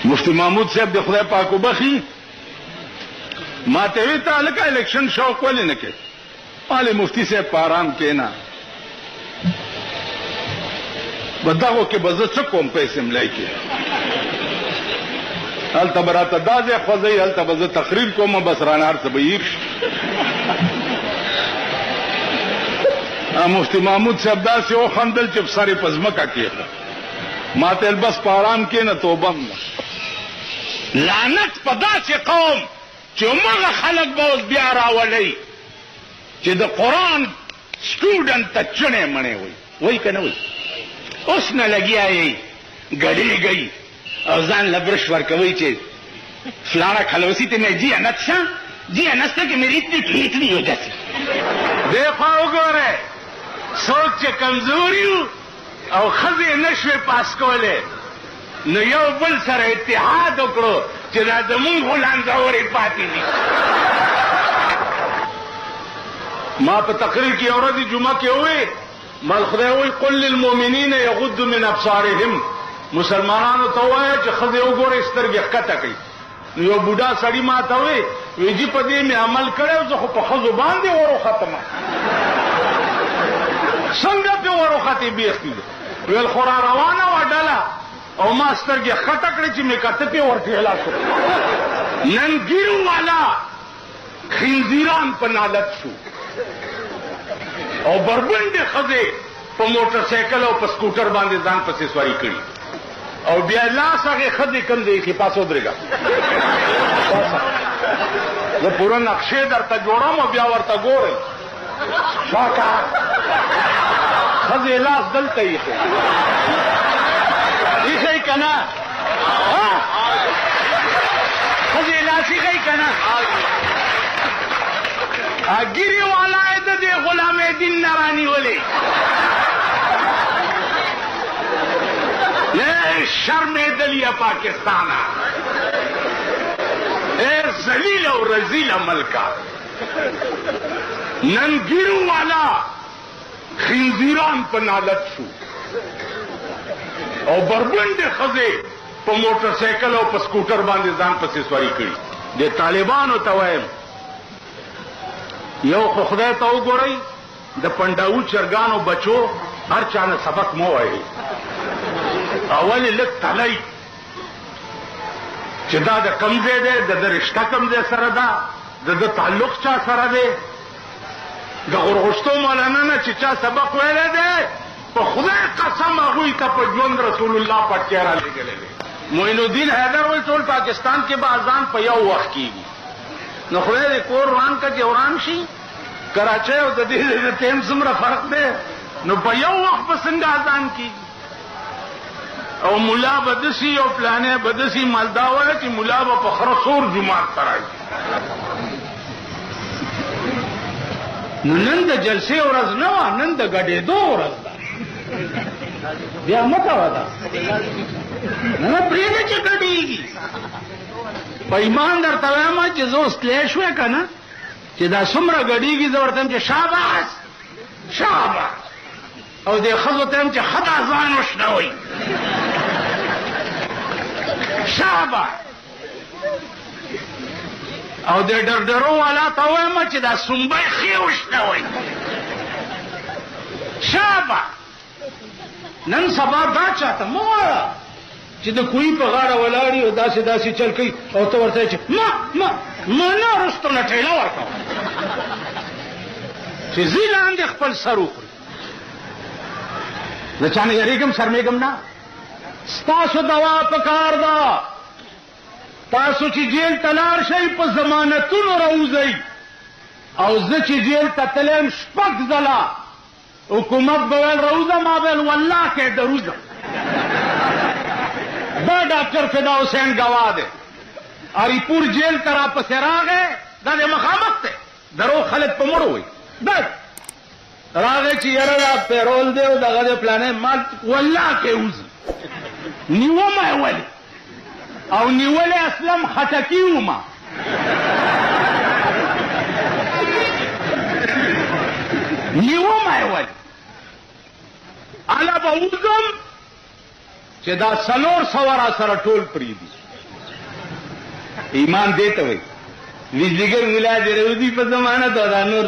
مفتی محمود صاحب د خدای پاک وبخي ما ته وی ته لکه الیکشن شوق ولې نه کې مال مفتی صاحب په آرام کېنا بداغو کې بزه څه کوم پیسې ملای کې هلته براته دازه خوځي هلته بزه تقریر کوم بس رانار څه بهیر مفتی محمود صاحب داسې او خندل چې ساري پزمکا کېخه ما ته بس په آرام کې نه توبه لعنت په داسې قوم چې موږ خلک به اوس بیا راولئ چې د قرآن سټوډنټ ته چڼې مڼې وایي که نه وایي اوس نه لګیا یې ګډېږئ او ځان له برش ورکوئ چې فلانا کھلوسی ته میں جی انت شاہ جی انت کہ میری اتنی ٹھیک نہیں ہو جاتی دیکھو وګوره څوک چې کمزوري او ښځې نشوې پاس کولی نو یو بل سره اتحاد وکړو چې دا زمونږ غولانځورې پاتې دي ما په تقریر کې یو ورځ جمعه کې ووی مال خدای وایي قل للمؤمنین یغضوا من ابصارهم مسلمانانو ته ووایه چې ښځې وګورئ سترګې ښکته کړي نو یو بوډا سړي ما ته وی جي په دې مې عمل کړی زه خو په ښځو باندې وروختم څنګه پې وروختې بیخي ویل خو را روانه وه ډله او ما سترګې ښکته کړې چې مې کته پې ورټېلا شو نن ګیرو والا خنزیران په نالت شو او بربنډې ښځې په موټر سایکل او په سکوټر باندې ځان پسې سواري کړي او بیا لاس هغې ښځې کوم دی ایښي پاس ودرېږه زه پوره نقشې درته جوړم او بیا ورته ګورئ شاکه ښځې لاس دلته ایښی ایښی که نه ښځې لاس ایښی که نه ګیرې والا یې د دې غلام دین نه رانیولې شرمېدلې پاکستانه اے ذلیل او رذیل ملکه نن ګیرو والا خنزیران په نالت شو او بربنډې ښځې په موټر سایکل او په سکوټر باندې ځان پسې سواري کړي د طالبانو ته وایم یو خو خدای ته وګورئ د پنډاو چرګانو بچو هر چا نه سبق مه وایئ اول لږ تلئ چې دا د کوم ځای دی د ده رشته کوم ځای سره ده د ده تعلق چا سره دی د غرغښتو مولانا نه چې چا سبق ویلی دی په خدای قسم هغوی ته په ژوند رسول الله پټکی رالیږلی دی معین الدین حیدر وایي ټول پاکستان کې به اذان په یو وخت کېږي نو خدای دې کور وران که چې وران شي کراچۍ او د دې د ټایم څومره فرق دی نو په یو وخت به څنګه اذان کېږي او ملا به داسې او پلانې به داسې مالدا وایه چې ملا به په خره سور جومات ته راشي نو نن د جلسې ورځ نه وه نن د ګډېدو ورځ ده بیا مه کوه دا نه پرېږده چې ګډېږي په ایمان درته وایم چې زه اوس تلی شوی که نه چې دا څومره ګډېږي زه ورته یم چې شاباس شاباس او دې ښځو ته یم چې ښه دا ځان وشنوئ شاباس او د ډرډرو والا ته وایم چې دا سنبی ښې وشنوئ شاباس نن سبا دا چاته مه وایه چې د کوی په غاړه ولاړي او داسې داسې چل کوي او ته ورته چې ما نه رستو نه ټېله ورکوه چې ځي لاندې خپل سر وخوري زه چا نه یېرېږم شرمېږم نه ستاسو دوا پکار ده تاسو چې جیل ته لاړ شئ په ضمانتونو راوځئ او زه چې جیل ته تلی یم 6 ځله حکومت به ویل راوځه ما به ویل والله کې دروځم دا ډاکټر فدا حسین گواه دی اریپور جیل ته راپسې راغی دا د مخامخ دی درو خلک په مړو وایي دا راغی چې یاره دا پیرول دی او دغه دی پلانې مال والله کې وځي نیومه یې ولې او نیولې اسلم خټکي ومه نیومه یې ولې هله به وځم چې دا 400 را سره ټول پرېږدي ایمان دیته وي ویزیګر ویلا دی روزي په زمانه دا نور